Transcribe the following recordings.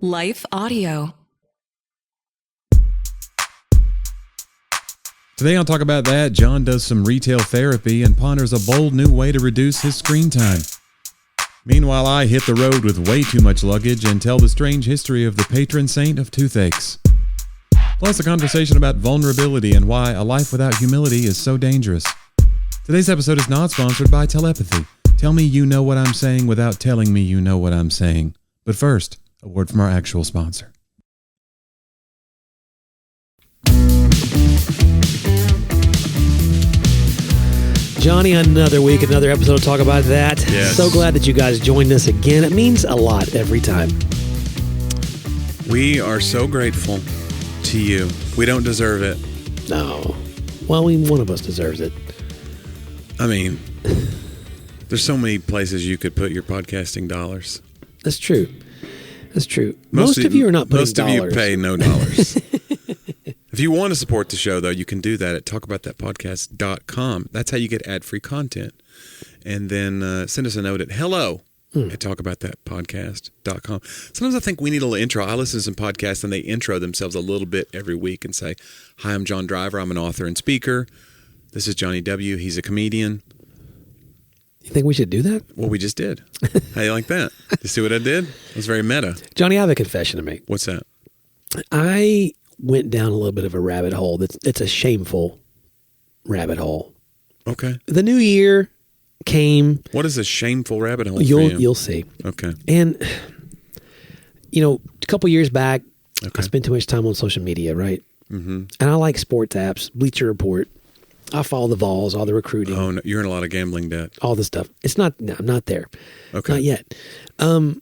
Life Audio. Today on Talk About That, John does some retail therapy and ponders a bold new way to reduce his screen time. Meanwhile, I hit the road with way too much luggage and tell the strange history of the Patron Saint of Toothaches. Plus a conversation about vulnerability and why a life without humility is so dangerous. Today's episode is not sponsored by telepathy. Tell me you know what I'm saying without telling me you know what I'm saying. But first, a word from our actual sponsor. Johnny, another week, another episode to talk about that. Yes. So glad that you guys joined us again. It means a lot every time. We are so grateful to you. We don't deserve it. No. Well, one of us deserves it. I mean, there's so many places you could put your podcasting dollars. That's true. That's true. Most of you are not putting most dollars. Most of you pay no dollars. If you want to support the show, though, you can do that at talkaboutthatpodcast.com. That's how you get ad-free content. And then send us a note at hello@talkaboutthatpodcast.com. Sometimes I think we need a little intro. I listen to some podcasts, and they intro themselves a little bit every week and say, "Hi, I'm John Driver. I'm an author and speaker. This is Jonnie W. He's a comedian." You think we should do that? Well, we just did. How you like that? You see what I did? It was very meta. Johnny, I have a confession to make. What's that? I went down a little bit of a rabbit hole. It's a shameful rabbit hole. Okay. The new year came. What is a shameful rabbit hole for You'll you? see. Okay. And, a couple years back, Okay. I spent too much time on social media, right? Mm-hmm. And I like sports apps, Bleacher Report. I follow the Vols, all the recruiting. Oh, no, you're in a lot of gambling debt. All this stuff. I'm not there. Okay. Not yet. And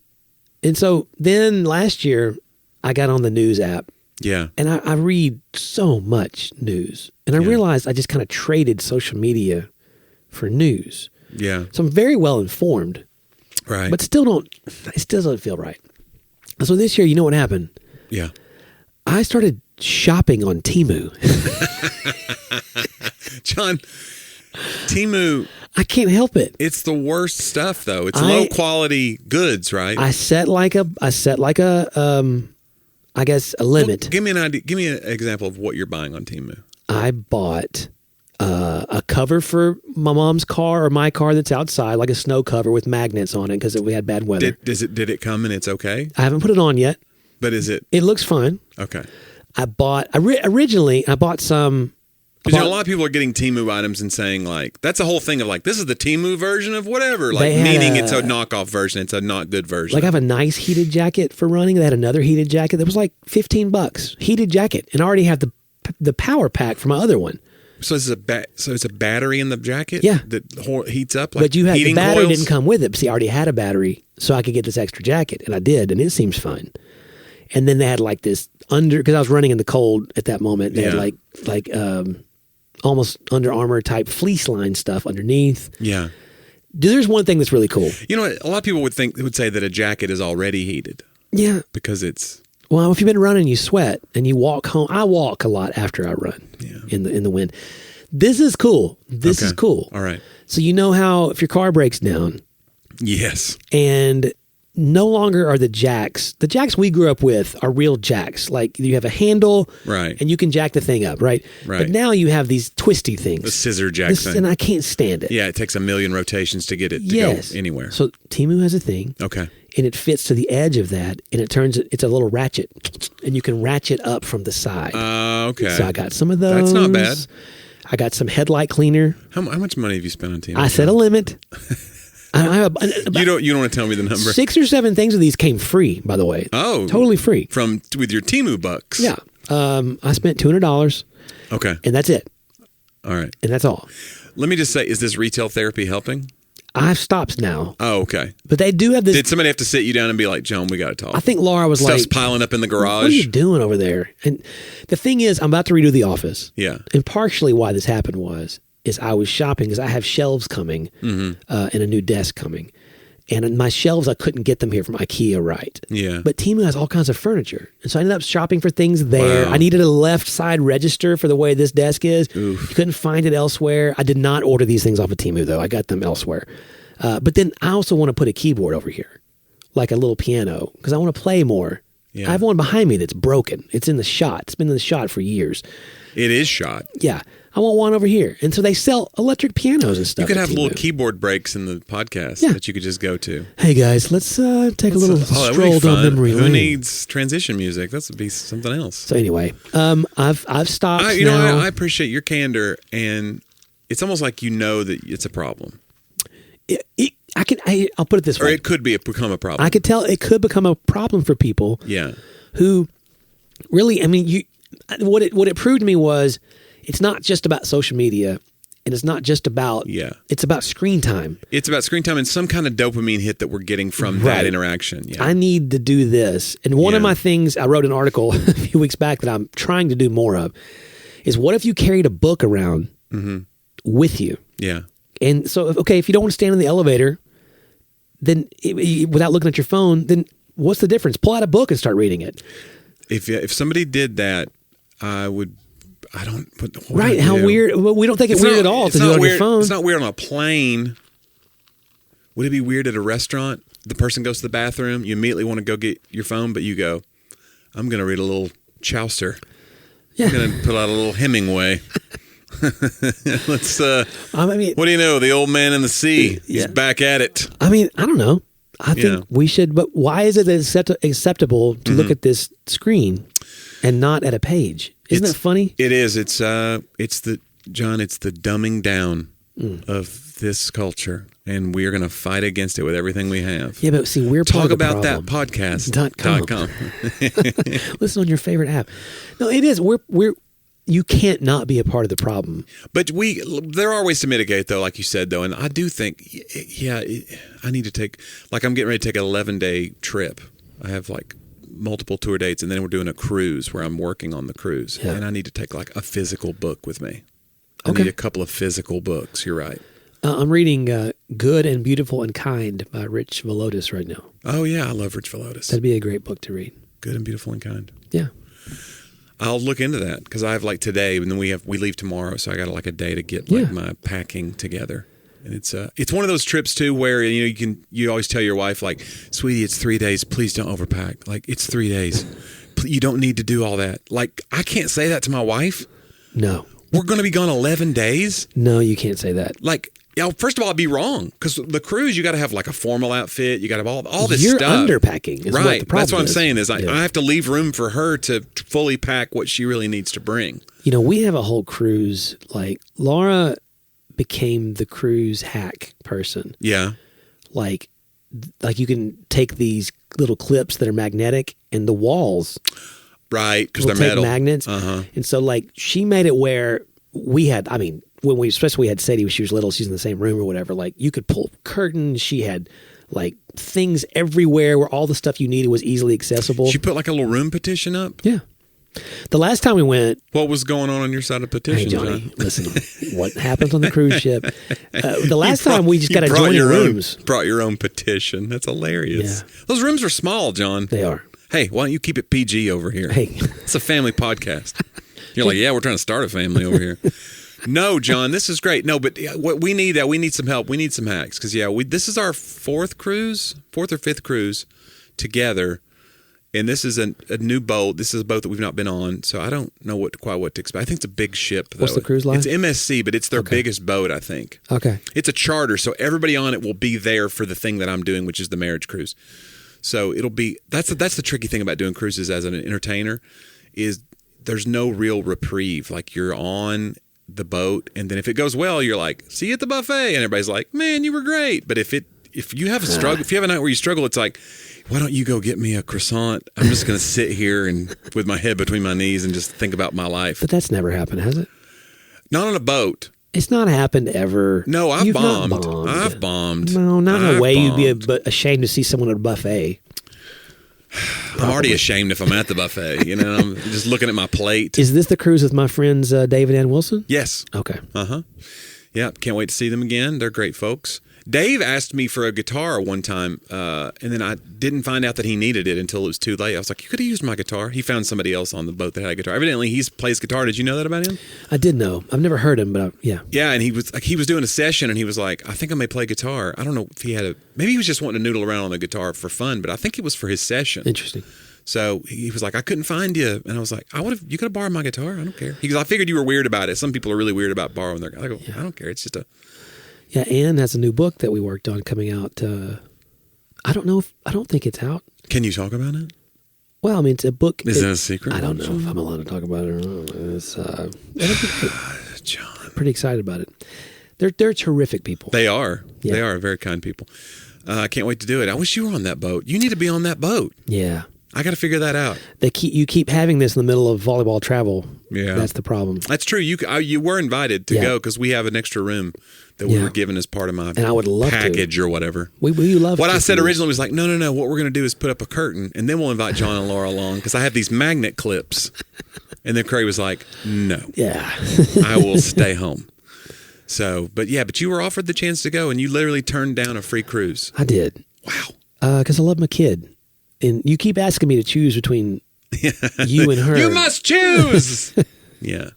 so then last year, I got on the news app. Yeah. And I read so much news. And I realized I just kind of traded social media for news. Yeah. So I'm very well informed. Right. But it still doesn't feel right. So this year, you know what happened? Yeah. I started shopping on Temu. John, Temu, I can't help it. it's the worst stuff, though. It's low quality goods, right? I set like a I guess a limit. Well, give me an idea. Give me an example of what you're buying on Temu. I bought a cover for my mom's car or my car that's outside, like a snow cover with magnets on it because we had bad weather. Did it come and it's okay? I haven't put it on yet. But is it? It looks fine. Okay. Originally I bought some. Because a lot of people are getting Temu items and saying, like, that's the whole thing of, like, this is the Temu version of whatever. Like, meaning it's a knockoff version. It's a not good version. Like, I have a nice heated jacket for running. They had another heated jacket that was like $15. Heated jacket. And I already have the power pack for my other one. So it's a battery in the jacket? Yeah. That heats up like but the battery coils? didn't come with it. See, I already had a battery, so I could get this extra jacket. And I did, and it seems fine. And then they had like this because I was running in the cold at that moment. They had like almost Under Armour type fleece line stuff underneath. Yeah. There's one thing that's really cool. You know what? A lot of people would say that a jacket is already heated. Yeah. Because it's... Well, if you've been running, you sweat, and you walk home. I walk a lot after I run in the wind. This is cool. This is cool. All right. So you know how if your car breaks down... Yes. And no longer are the jacks we grew up with are real jacks. Like you have a handle, right, and you can jack the thing up, right? Right. But now you have these twisty things. The scissor jack thing. And I can't stand it. Yeah, it takes a million rotations to get it to go anywhere. So Temu has a thing. Okay. And it fits to the edge of that, and it's a little ratchet, and you can ratchet up from the side. Okay. So I got some of those. That's not bad. I got some headlight cleaner. How much money have you spent on Temu? I set a limit. You don't want to tell me the number. 6 or 7 things of these came free, by the way. Oh, totally free with your Temu bucks. Yeah, I spent $200. Okay, and that's it. All right, and that's all. Let me just say, is this retail therapy helping? I have stops now. Oh, okay. But they do have this. Did somebody have to sit you down and be like, Joan, we got to talk? I think Laura was Stuff's like, piling up in the garage. What are you doing over there? And the thing is, I'm about to redo the office. Yeah. And partially why this happened is I was shopping because I have shelves coming and a new desk coming. And my shelves, I couldn't get them here from IKEA, right? Yeah. But Temu has all kinds of furniture. And so I ended up shopping for things there. Wow. I needed a left side register for the way this desk is. Oof. You couldn't find it elsewhere. I did not order these things off of Temu, though. I got them elsewhere. But then I also want to put a keyboard over here, like a little piano, because I want to play more I have one behind me that's broken. It's in the shot. It's been in the shot for years. It is shot. Yeah. I want one over here. And so they sell electric pianos and stuff. You could have Temu. little keyboard breaks in the podcast that you could just go to. Hey guys, let's take a little stroll down memory lane. Who needs transition music? That would be something else. So anyway, I've stopped. I appreciate your candor, and it's almost like you know that it's a problem. I'll put it this way. Or it could become a problem. I could tell it could become a problem for people. Yeah. Who really, what it proved to me was it's not just about social media, and it's not just about, it's about screen time. It's about screen time and some kind of dopamine hit that we're getting from that interaction. Yeah. I need to do this. And one of my things, I wrote an article a few weeks back that I'm trying to do more of, is what if you carried a book around with you? Yeah. And so, if you don't want to stand in the elevator, then without looking at your phone, then what's the difference? Pull out a book and start reading it. If somebody did that, I would. I don't. Right? How weird? Well, we don't think it's weird at all to do it on your phone. It's not weird on a plane. Would it be weird at a restaurant? The person goes to the bathroom. You immediately want to go get your phone, but you go, "I'm going to read a little Chaucer. I'm going to pull out a little Hemingway." Let's. What do you know? The old man in the sea. He's back at it. I don't know. I think we should. But why is it acceptable to look at this screen and not at a page? Isn't that funny? It is. It's the dumbing down of this culture, and we're going to fight against it with everything we have. Yeah, but see, we're talk part of the about problem. that podcast.com. Listen on your favorite app. No, it is. We're. You can't not be a part of the problem. But there are ways to mitigate, though, like you said, though, and I do think, I need to take, like I'm getting ready to take an 11-day trip. I have like multiple tour dates, and then we're doing a cruise where I'm working on the cruise, and I need to take like a physical book with me. I need a couple of physical books. You're right. I'm reading Good and Beautiful and Kind by Rich Villodas right now. Oh, yeah. I love Rich Villodas. That'd be a great book to read. Good and Beautiful and Kind. Yeah. I'll look into that because I have like today, and then we leave tomorrow, so I got like a day to get like my packing together. And it's one of those trips too where you always tell your wife like, sweetie, it's 3 days. Please don't overpack. Like it's 3 days. You don't need to do all that. Like I can't say that to my wife. No, we're going to be gone 11 days. No, you can't say that. Like. First of all, I'd be wrong because the cruise, you got to have like a formal outfit. You got to have all this You're stuff. You're underpacking. Is right. What the problem That's what I'm is. saying is I have to leave room for her to fully pack what she really needs to bring. We have a whole cruise. Like Laura became the cruise hack person. Yeah. Like you can take these little clips that are magnetic and the walls. Right. Because they're metal. Magnets. And so like she made it where we had, especially we had Sadie when she was little, she's in the same room or whatever, like you could pull curtains. She had like things everywhere where all the stuff you needed was easily accessible. She put like a little room petition up? Yeah. The last time we went... What was going on your side of the petition, Hey, Johnny, John? listen, what happens on the cruise ship? The last time we just got adjoining rooms. Brought your own petition. That's hilarious. Yeah. Those rooms are small, John. They are. Hey, why don't you keep it PG over here? Hey. It's a family podcast. You're like, we're trying to start a family over here. No, John, this is great. No, but what we need some help. We need some hacks because this is our fourth or fifth cruise together, and this is a new boat. This is a boat that we've not been on, so I don't know quite what to expect. I think it's a big ship. Though. What's the cruise line? It's MSC, but it's their biggest boat, I think. Okay, it's a charter, so everybody on it will be there for the thing that I'm doing, which is the marriage cruise. So it'll be that's the tricky thing about doing cruises as an entertainer is there's no real reprieve. Like you're on the boat, and then if it goes well, you're like, see you at the buffet, and everybody's like, man, you were great. But if you have a struggle, if you have a night where you struggle, it's like, why don't you go get me a croissant? I'm just going to sit here and with my head between my knees and just think about my life. But that's never happened, has it? Not on a boat. It's not happened ever. No, I've bombed. I've bombed. No, not in a way you'd be ashamed to see someone at a buffet. I'm already ashamed if I'm at the buffet. I'm just looking at my plate. Is this the cruise with my friends David and Wilson? Yes. Okay. Yeah, can't wait to see them again. They're great folks. Dave asked me for a guitar one time, and then I didn't find out that he needed it until it was too late. I was like, you could have used my guitar. He found somebody else on the boat that had a guitar. Evidently, he plays guitar. Did you know that about him? I did know. I've never heard him, but yeah. Yeah, and he was doing a session, and he was like, I think I may play guitar. I don't know if maybe he was just wanting to noodle around on the guitar for fun, but I think it was for his session. Interesting. So he was like, I couldn't find you. And I was like, you could have borrowed my guitar. I don't care. He goes, I figured you were weird about it. Some people are really weird about borrowing their guitar. I go, I don't care. It's just Yeah, Anne has a new book that we worked on coming out. I don't think it's out. Can you talk about it? Well, I mean, it's a book. Is that a secret? I don't know if I'm allowed to talk about it or not. It'll be great. John. I'm pretty excited about it. They're terrific people. They are. Yeah. They are very kind people. I can't wait to do it. I wish you were on that boat. You need to be on that boat. Yeah. I got to figure that out. You keep having this in the middle of volleyball travel. Yeah. That's the problem. That's true. You were invited to go because we have an extra room that we were given as part of my and I would love package or whatever. We love what I said originally was like, no. What we're going to do is put up a curtain and then we'll invite John and Laura along because I have these magnet clips. And then Craig was like, no. Yeah. I will stay home. So, but you were offered the chance to go and you literally turned down a free cruise. I did. Wow. Because I love my kid. And you keep asking me to choose between you and her. You must choose. Yeah.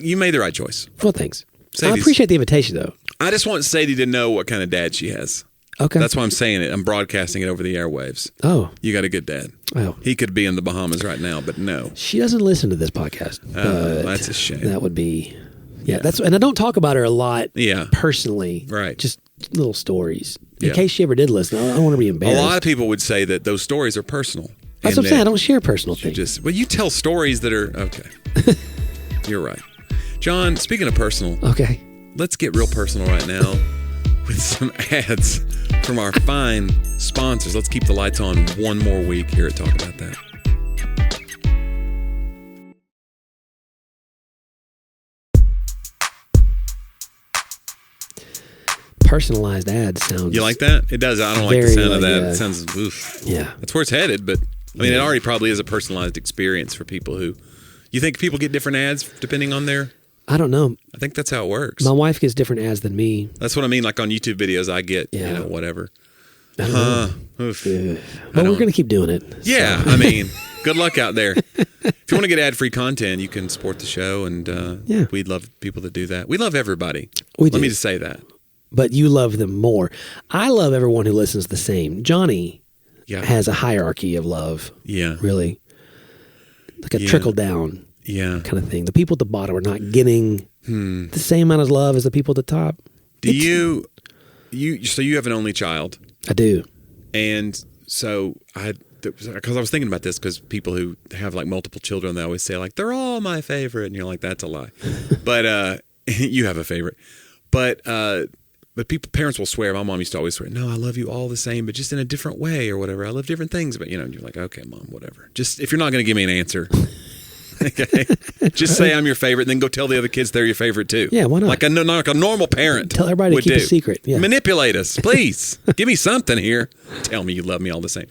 You made the right choice. Well, thanks. Sadie's, I appreciate the invitation, though. I just want Sadie to know what kind of dad she has. Okay. That's why I'm saying it. I'm broadcasting it over the airwaves. Oh. You got a good dad. Oh. He could be in the Bahamas right now, but no. She doesn't listen to this podcast. That's a shame. That would be... Yeah, and I don't talk about her a lot personally. Right. Just little stories. In case she ever did listen, I don't want to be embarrassed. A lot of people would say that those stories are personal. That's what I'm saying. I don't share personal things. You tell stories that are... Okay. You're right. John, speaking of personal... Okay. Let's get real personal right now with some ads from our fine sponsors. Let's keep the lights on one more week here at Talk About That. Personalized ads sounds... You like that? It does. I don't like the sound of that. It sounds... Oof. Yeah. That's where it's headed, but I mean, it already probably is a personalized experience for people who... You think people get different ads depending on their... I don't know. I think that's how it works. My wife gets different ads than me. That's what I mean. Like on YouTube videos, I get, whatever. I don't know. Oof. But we're going to keep doing it. Yeah. So. I mean, good luck out there. If you want to get ad-free content, you can support the show, and we'd love people to do that. We love everybody. Let me just say that. But you love them more. I love everyone who listens the same. Jonnie has a hierarchy of love. Yeah. Really. Like a trickle down kind of thing. The people at the bottom are not getting the same amount of love as the people at the top. So you have an only child. I do. And so because I was thinking about this because people who have like multiple children, they always say like, they're all my favorite. And you're like, that's a lie. But you have a favorite. But parents will swear. My mom used to always swear, no, I love you all the same, but just in a different way or whatever. I love different things. But, you're like, okay, Mom, whatever. Just if you're not going to give me an answer, okay, just say I'm your favorite and then go tell the other kids they're your favorite too. Yeah, why not? Like a normal parent. Tell everybody to keep a secret. Yeah. Manipulate us, please. Give me something here. Tell me you love me all the same.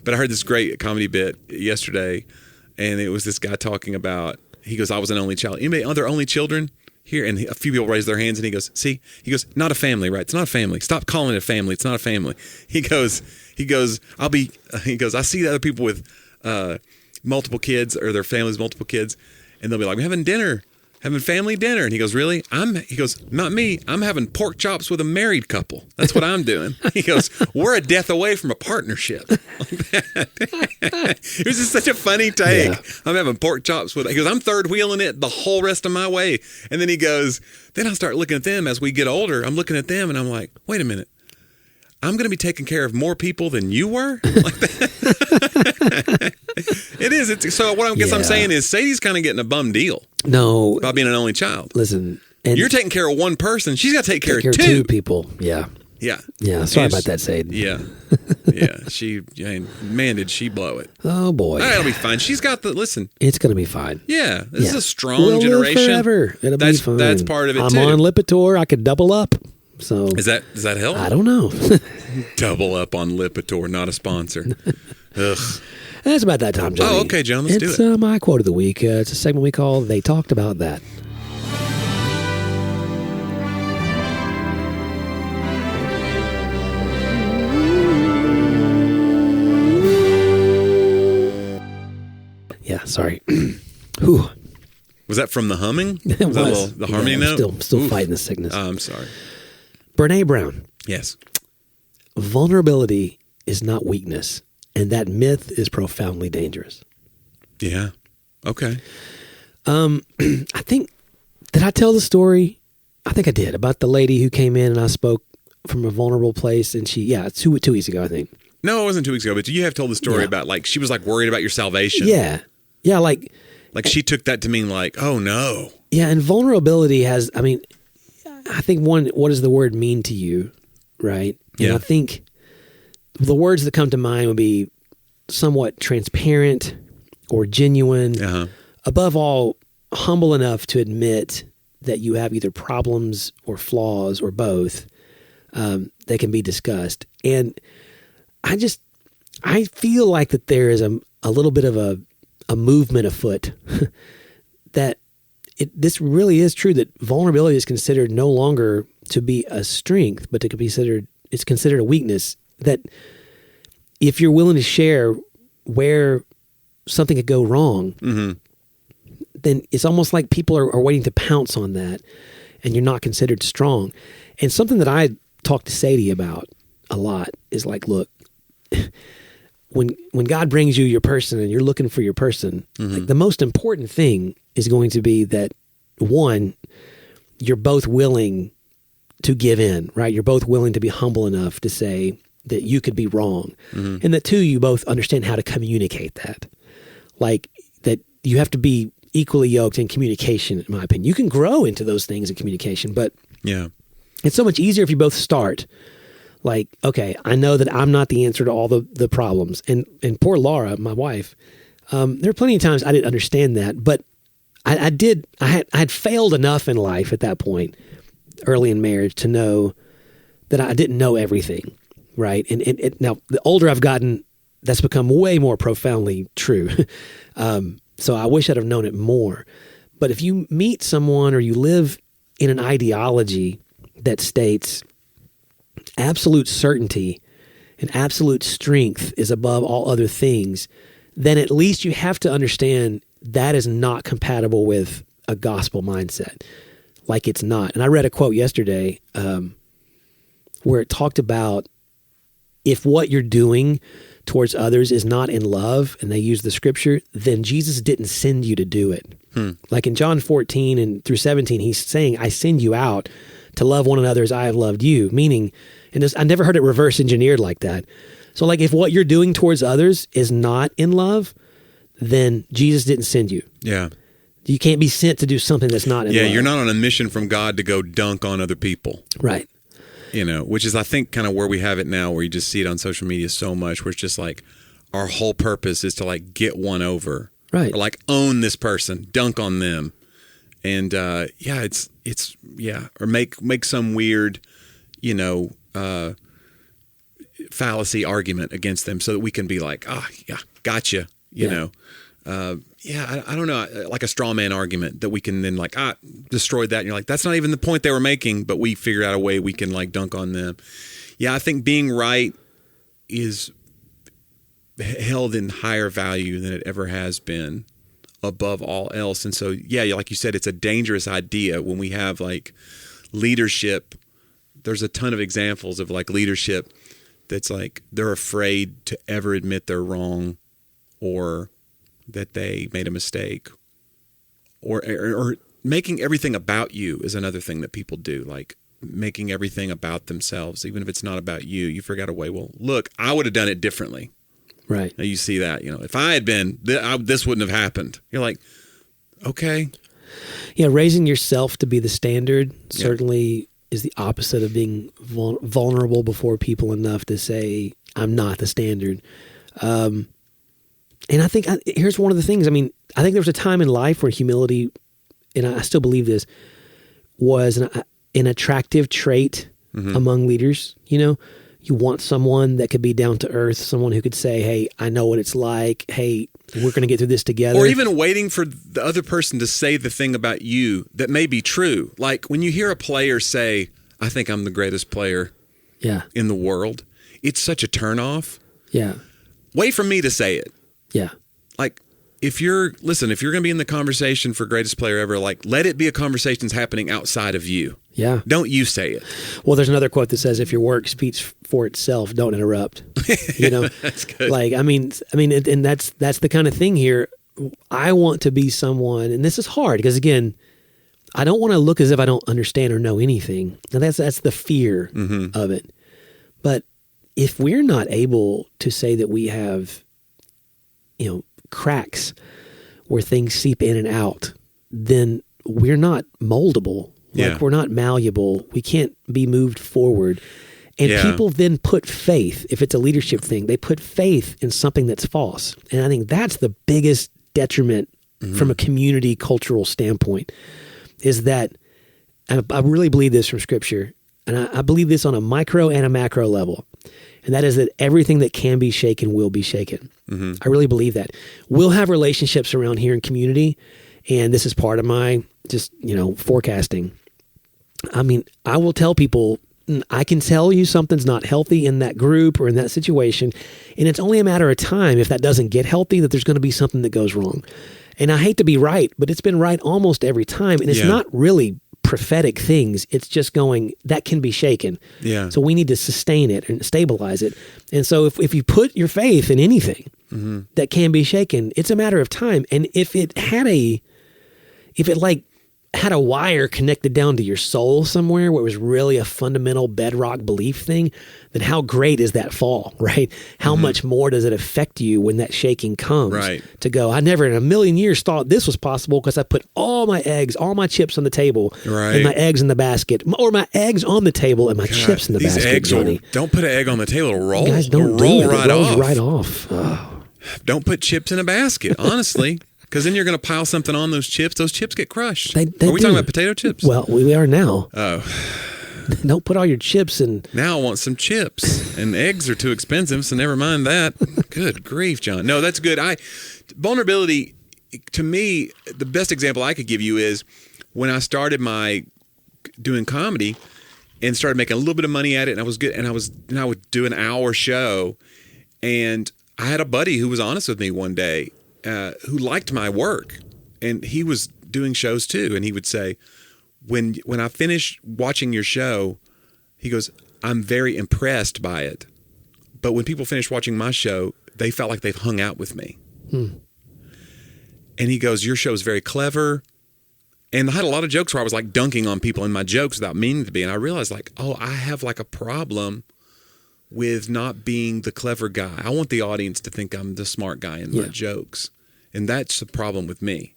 But I heard this great comedy bit yesterday, and it was this guy talking about, he goes, I was an only child. Anybody other only children? Here, and a few people raise their hands, and he goes, see, not a family, right? It's not a family. Stop calling it a family. It's not a family. He goes, I see other people with multiple kids or their families, multiple kids, and they'll be like, we're having family dinner. And he goes, really? He goes, not me. I'm having pork chops with a married couple. That's what I'm doing. He goes, we're a death away from a partnership. It was just such a funny take. Yeah. I'm having pork chops he goes, I'm third wheeling it the whole rest of my way. And then he goes, then I start looking at them as we get older. I'm looking at them and I'm like, wait a minute. I'm going to be taking care of more people than you were? Like that. It is. So what I'm saying is Sadie's kind of getting a bum deal. No. About being an only child. Listen. You're taking care of one person. She's got to take care of two people. Yeah. Yeah. Yeah. Sorry about that, Sadie. Yeah. Yeah. Man, did she blow it. Oh, boy. That'll be fine. She's got listen. It's going to be fine. Yeah. This is a strong generation. Live forever. It'll be fine. That's part of it, too. I'm on Lipitor. I could double up. So does that help? I don't know. Double up on Lipitor, not a sponsor. Ugh. That's about that time, Johnny. Oh, okay, John. Let's do it. It's my quote of the week. It's a segment we call They Talked About That. Yeah, sorry. Whew. Was that from the humming? It was. The harmony note? Still fighting the sickness. I'm sorry. Brene Brown. Yes. Vulnerability is not weakness. And that myth is profoundly dangerous. Yeah. Okay. I think, did I tell the story? I think I did, about the lady who came in and I spoke from a vulnerable place, and two weeks ago, I think. No, it wasn't 2 weeks ago, but you have told the story about, like, she was, like, worried about your salvation. Yeah. Yeah, like she took that to mean, like, oh, no. Yeah, and vulnerability has, I mean, I think what does the word mean to you, right? And I think the words that come to mind would be somewhat transparent or genuine. Uh-huh. Above all, humble enough to admit that you have either problems or flaws or both that can be discussed. And I feel like that there is a little bit of a movement afoot that this really is true, that vulnerability is considered no longer to be a strength, but it's considered a weakness. That if you're willing to share where something could go wrong, mm-hmm. then it's almost like people are waiting to pounce on that, and you're not considered strong. And something that I talk to Sadie about a lot is like, look, when God brings you your person and you're looking for your person, mm-hmm. like the most important thing is going to be that, one, you're both willing to give in, right? You're both willing to be humble enough to say that you could be wrong. Mm-hmm. And that, two, you both understand how to communicate that. Like, that you have to be equally yoked in communication, in my opinion. You can grow into those things in communication, but it's so much easier if you both start like, okay, I know that I'm not the answer to all the problems. And poor Laura, my wife, there are plenty of times I didn't understand that, but I had failed enough in life at that point, early in marriage, to know that I didn't know everything, right? And now, the older I've gotten, that's become way more profoundly true. So I wish I'd have known it more. But if you meet someone or you live in an ideology that states absolute certainty and absolute strength is above all other things, then at least you have to understand that is not compatible with a gospel mindset. Like, it's not. And I read a quote yesterday where it talked about if what you're doing towards others is not in love, and they use the scripture, then Jesus didn't send you to do it. Like in John 14 and through 17, he's saying, I send you out to love one another as I have loved you. Meaning, and I never heard it reverse engineered like that. So like, if what you're doing towards others is not in love, then Jesus didn't send you. Yeah. You can't be sent to do something that's not in love. Yeah, you're not on a mission from God to go dunk on other people. Right. You know, which is, I think, kind of where we have it now, where you just see it on social media so much, where it's just like our whole purpose is to like get one over. Right. Or like own this person, dunk on them. And or make some weird, fallacy argument against them so that we can be like, gotcha, you know. I don't know, like a straw man argument that we can then like, destroy that. And you're like, that's not even the point they were making, but we figured out a way we can like dunk on them. Yeah, I think being right is held in higher value than it ever has been, above all else. And so, like you said, it's a dangerous idea when we have like leadership. There's a ton of examples of like leadership that's like they're afraid to ever admit they're wrong or that they made a mistake, or making everything about you is another thing that people do, like making everything about themselves, even if it's not about you. You figure out a way, well, look, I would have done it differently. Right. Now you see that, if I had been, this wouldn't have happened. You're like, okay. Yeah, raising yourself to be the standard certainly is the opposite of being vulnerable before people enough to say, I'm not the standard. And I think here's one of the things. I mean, I think there was a time in life where humility, and I still believe this, was an attractive trait among leaders. You want someone that could be down to earth, someone who could say, hey, I know what it's like. Hey, we're going to get through this together. Or even waiting for the other person to say the thing about you that may be true. Like when you hear a player say, I think I'm the greatest player in the world, it's such a turnoff. Yeah. Wait for me to say it. Yeah. Like, if you're going to be in the conversation for greatest player ever, like, let it be a conversation that's happening outside of you. Yeah. Don't you say it. Well, there's another quote that says, if your work speaks for itself, don't interrupt. You know, that's good. Like, I mean, and that's the kind of thing here. I want to be someone, and this is hard because, again, I don't want to look as if I don't understand or know anything. And that's the fear of it. But if we're not able to say that we have, you know, cracks where things seep in and out, then we're not moldable. Like, we're not malleable. We can't be moved forward. And people then put faith, if it's a leadership thing, they put faith in something that's false. And I think that's the biggest detriment from a community cultural standpoint, is that I really believe this from Scripture, and I believe this on a micro and a macro level, and that is that everything that can be shaken will be shaken. I really believe that. We'll have relationships around here in community, and this is part of my just, you know, forecasting. I mean, I will tell people, I can tell you something's not healthy in that group or in that situation, and it's only a matter of time if that doesn't get healthy that there's going to be something that goes wrong. And I hate to be right, but it's been right almost every time, and it's not really prophetic things. It's just going, that can be shaken. Yeah. So we need to sustain it and stabilize it. And so if you put your faith in anything that can be shaken, it's a matter of time. And if it had a wire connected down to your soul somewhere where it was really a fundamental bedrock belief thing, then how great is that fall, right? How much more does it affect you when that shaking comes? Right. To go, I never in a million years thought this was possible because I put all my eggs, all my chips on the table, and my eggs in the basket, or my eggs on the table and my chips in the basket. These eggs don't put an egg on the table, it'll roll. Guys, don't roll do it. right it rolls off. Right off. Oh. Don't put chips in a basket, honestly. Because then you're going to pile something on those chips. Those chips get crushed. Are we talking about potato chips? Well, we are now. Oh. Don't put all your chips in. Now I want some chips. And eggs are too expensive, so never mind that. Good grief, John. No, that's good. Vulnerability, to me, the best example I could give you is when I started doing comedy and started making a little bit of money at it, and I was good, and I would do an hour show, and I had a buddy who was honest with me one day, who liked my work, and he was doing shows too. And he would say, when I finish watching your show, he goes, I'm very impressed by it. But when people finish watching my show, they felt like they've hung out with me. And he goes, your show is very clever. And I had a lot of jokes where I was like dunking on people in my jokes without meaning to be. And I realized like, oh, I have like a problem with not being the clever guy. I want the audience to think I'm the smart guy in my jokes. And that's the problem with me.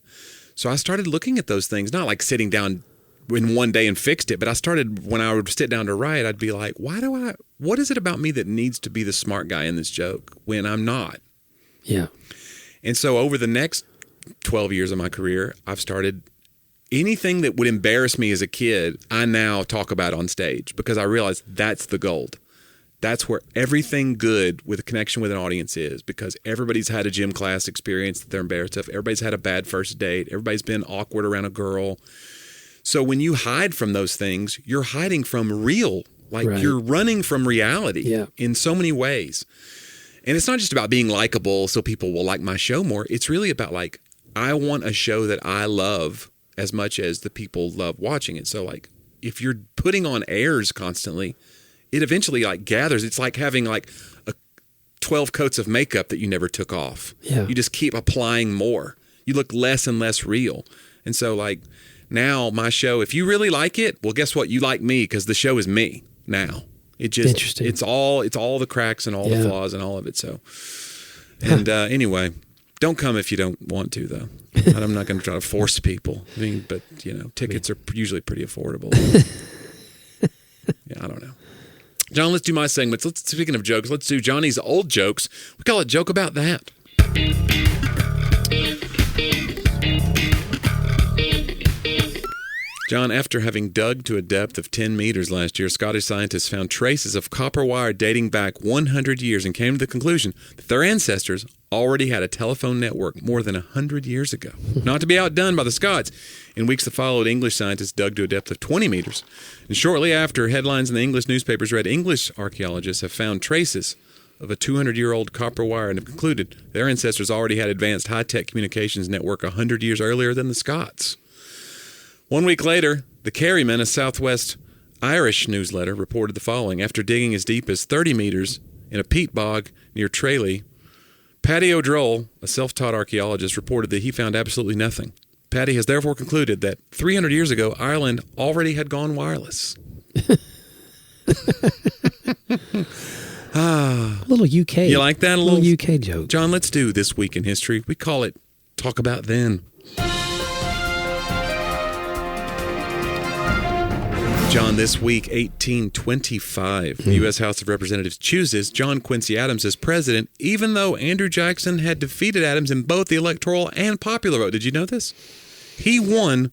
So I started looking at those things, not like sitting down in one day and fixed it, but I started, when I would sit down to write, I'd be like, what is it about me that needs to be the smart guy in this joke when I'm not? Yeah. And so over the next 12 years of my career, I've started anything that would embarrass me as a kid, I now talk about on stage because I realize that's the gold. That's where everything good with a connection with an audience is, because everybody's had a gym class experience that they're embarrassed of. Everybody's had a bad first date. Everybody's been awkward around a girl. So when you hide from those things, you're hiding from real, you're running from reality in so many ways. And it's not just about being likable so people will like my show more. It's really about like, I want a show that I love as much as the people love watching it. So like, if you're putting on airs constantly, it eventually like gathers. It's like having like 12 coats of makeup that you never took off. Yeah. You just keep applying more. You look less and less real. And so like now my show, if you really like it, well, guess what? You like me because the show is me now. It just, interesting. It's all the cracks and all the flaws and all of it. So, and anyway, don't come if you don't want to though. I'm not going to try to force people. I mean, but tickets are usually pretty affordable. I don't know. John, let's do my segments. Speaking of jokes, let's do Johnny's old jokes. We call it Joke About That. John, after having dug to a depth of 10 meters last year, Scottish scientists found traces of copper wire dating back 100 years and came to the conclusion that their ancestors already had a telephone network more than 100 years ago. Not to be outdone by the Scots, in weeks that followed, English scientists dug to a depth of 20 meters. And shortly after, headlines in the English newspapers read, English archaeologists have found traces of a 200-year-old copper wire and have concluded their ancestors already had advanced high-tech communications network 100 years earlier than the Scots. 1 week later, the Kerryman, a Southwest Irish newsletter, reported the following. After digging as deep as 30 meters in a peat bog near Tralee, Paddy O'Droll, a self-taught archaeologist, reported that he found absolutely nothing. Paddy has therefore concluded that 300 years ago, Ireland already had gone wireless. A little UK. You like that? A little UK joke. John, let's do This Week in History. We call it Talk About Then. John, this week, 1825, the U.S. House of Representatives chooses John Quincy Adams as president, even though Andrew Jackson had defeated Adams in both the electoral and popular vote. Did you know this? He won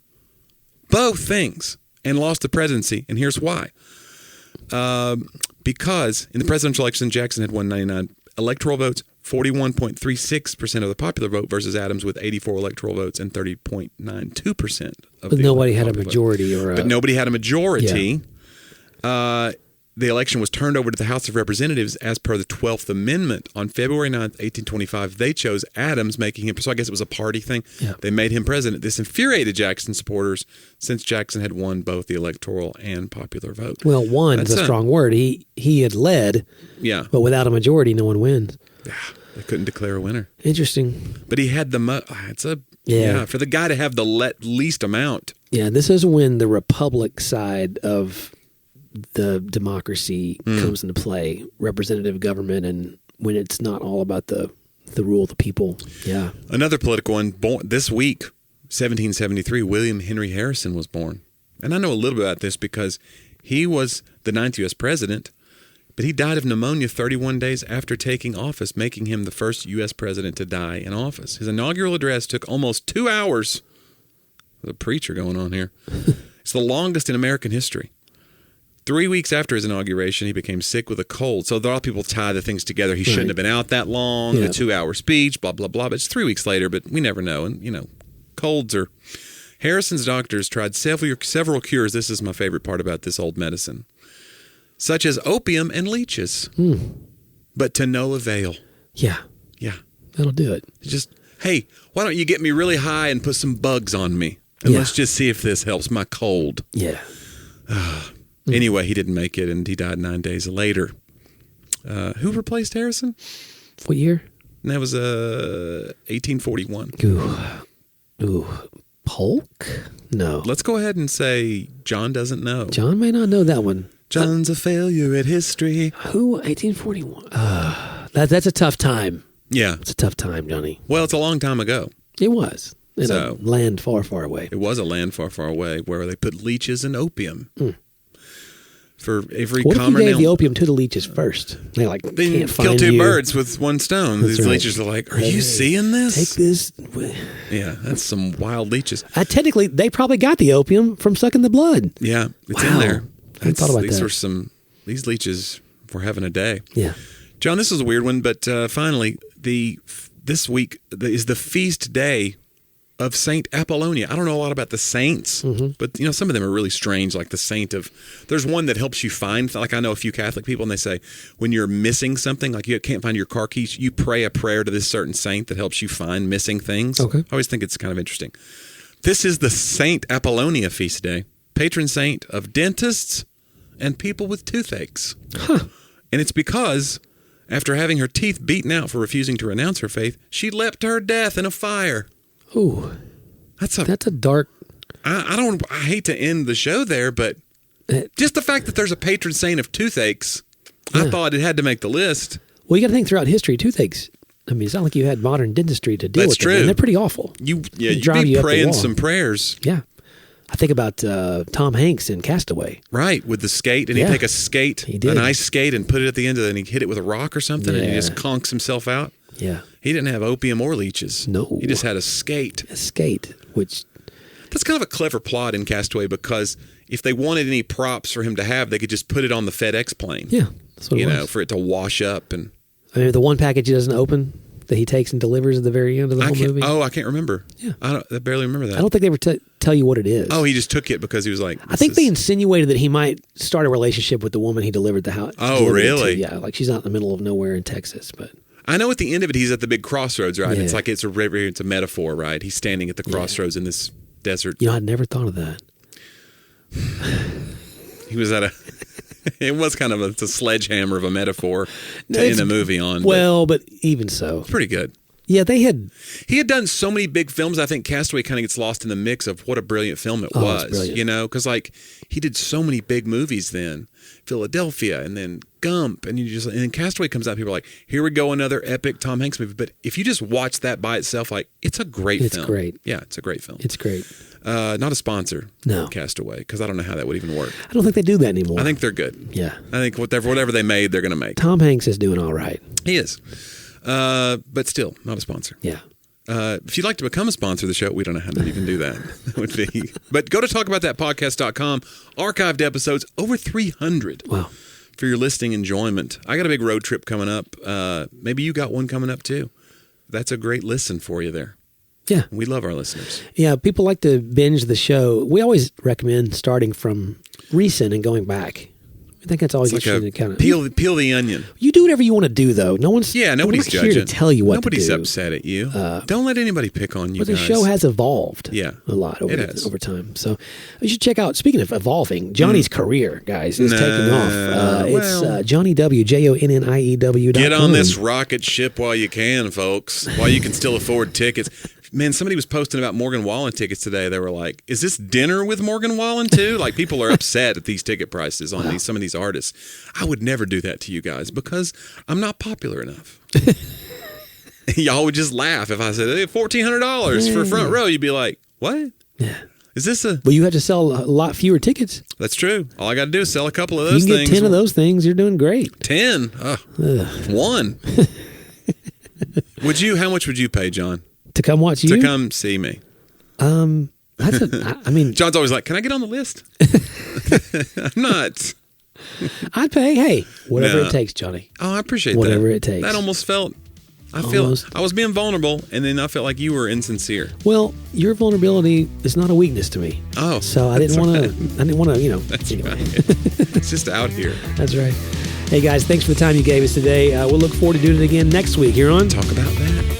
both things and lost the presidency, and here's why. Because in the presidential election, Jackson had won 99 electoral votes, 41.36% of the popular vote versus Adams with 84 electoral votes and 30.92% of but the nobody had a vote. majority But nobody had a majority. Yeah. The election was turned over to the House of Representatives as per the 12th Amendment. On February 9th, 1825, they chose Adams, making him, so I guess it was a party thing. Yeah. They made him president. This infuriated Jackson supporters since Jackson had won both the electoral and popular vote. Well, won is a strong word. He had led, but without a majority, no one wins. Yeah, they couldn't declare a winner. Interesting. But he had the for the guy to have the least amount. Yeah, this is when the Republic side of the democracy comes into play, representative government, and when it's not all about the rule of the people. Yeah. Another political one, born this week, 1773, William Henry Harrison was born. And I know a little bit about this because he was the 9th U.S. president, but he died of pneumonia 31 days after taking office, making him the first U.S. president to die in office. His inaugural address took almost 2 hours. There's a preacher going on here. It's the longest in American history. 3 weeks after his inauguration, he became sick with a cold. So a lot of people tie the things together. He shouldn't have been out that long, the 2-hour speech, blah, blah, blah. But it's 3 weeks later, but we never know. And, colds are... Harrison's doctors tried several cures. This is my favorite part about this old medicine. Such as opium and leeches. But to no avail. Yeah. Yeah. That'll do it. Just, hey, why don't you get me really high and put some bugs on me? And let's just see if this helps my cold. Yeah. Anyway, he didn't make it, and he died 9 days later. Who replaced Harrison? What year? And that was 1841. Ooh. Polk? No. Let's go ahead and say John doesn't know. John may not know that one. John's a failure at history. Who? 1841. That's a tough time. Yeah. It's a tough time, Johnny. Well, it's a long time ago. It was. In a land far, far away. It was a land far, far away where they put leeches and opium. For every what common if you gave the opium to the leeches first? They can't find kill two you. birds with one stone. That's These right. leeches are like, are you seeing this? Take this. Yeah, that's some wild leeches. Technically, they probably got the opium from sucking the blood. Yeah, it's in there. I thought about these that. These leeches were having a day. Yeah. John, this is a weird one, but finally, this week is the feast day of Saint Apollonia. I don't know a lot about the saints, but some of them are really strange, like the saint of... There's one that helps you find... Like I know a few Catholic people, and they say when you're missing something, like you can't find your car keys, you pray a prayer to this certain saint that helps you find missing things. Okay. I always think it's kind of interesting. This is the Saint Apollonia feast day, patron saint of dentists and people with toothaches. Huh. And it's because... After having her teeth beaten out for refusing to renounce her faith, she leapt to her death in a fire. Ooh. That's a dark... I hate to end the show there, but just the fact that there's a patron saint of toothaches, I thought it had to make the list. Well, you got to think throughout history, toothaches... I mean, it's not like you had modern dentistry to deal with. That's true. And they're pretty awful. You'd be praying some prayers. Yeah. I think about Tom Hanks in Castaway. Right, with the skate, and he'd take a skate, an ice skate, and put it at the end of it, and he'd hit it with a rock or something, and he just conks himself out. Yeah. He didn't have opium or leeches. No. He just had a skate. A skate, which... That's kind of a clever plot in Castaway, because if they wanted any props for him to have, they could just put it on the FedEx plane. Yeah, that's what it was. For it to wash up. And I mean, the one package he doesn't open, that he takes and delivers at the very end of the whole movie? Oh, I can't remember. Yeah. I barely remember that. I don't think they ever tell you what it is. Oh, he just took it because he was like... I think they insinuated that he might start a relationship with the woman he delivered the house. Oh, really? Yeah, like she's out in the middle of nowhere in Texas, but... I know at the end of it, he's at the big crossroads, right? Yeah. It's like it's a metaphor, right? He's standing at the crossroads in this desert. You know, I'd never thought of that. He was at a... It was kind of a sledgehammer of a metaphor to end a movie on. Well, but even so. It's pretty good. Yeah, he had done so many big films. I think Castaway kind of gets lost in the mix of what a brilliant film it was. You know, because like he did so many big movies then, Philadelphia, and then Gump, and then Castaway comes out. People are like, here we go, another epic Tom Hanks movie. But if you just watch that by itself, like it's a great film. It's great. Yeah, it's a great film. It's great. Not a sponsor. No, Castaway, because I don't know how that would even work. I don't think they do that anymore. I think they're good. Yeah, I think whatever they made, they're going to make. Tom Hanks is doing all right. He is. But still, not a sponsor. Yeah. If you'd like to become a sponsor of the show, we don't know how to even do that. That would be. But go to talkaboutthatpodcast.com. Archived episodes, over 300. Wow. For your listening enjoyment. I got a big road trip coming up. Maybe you got one coming up too. That's a great listen for you there. Yeah. We love our listeners. Yeah, people like to binge the show. We always recommend starting from recent and going back. I think that's always interesting to kind of peel the onion. You do whatever you want to do, though. Nobody's judging. here to tell you what Nobody's to do. Upset at you. Don't let anybody pick on you. But the guys. show has evolved. A lot over time. So you should check out. Speaking of evolving, Johnny's career, guys, is taking off. It's Jonnie W, JONNIEW. Get on this rocket ship while you can, folks. While you can still afford tickets. Man, somebody was posting about Morgan Wallen tickets today. They were like, is this dinner with Morgan Wallen too? Like, people are upset at these ticket prices on some of these artists. I would never do that to you guys because I'm not popular enough. Y'all would just laugh if I said, hey, $1,400 for front row. You'd be like, what? Yeah. Is this a... Well, you have to sell a lot fewer tickets. That's true. All I got to do is sell a couple of those things. You can get 10 of those things. You're doing great. 10? One. How much would you pay, John? To come watch you? To come see me. I mean... John's always like, can I get on the list? I'm not. I'd pay, hey, whatever it takes, Johnny. Oh, I appreciate that. Whatever it takes. That almost felt... I was being vulnerable, and then I felt like you were insincere. Well, your vulnerability is not a weakness to me. Oh. So I didn't want to, That's anyway. right. It's just out here. That's right. Hey, guys, thanks for the time you gave us today. We'll look forward to doing it again next week. You're on? Talk about that.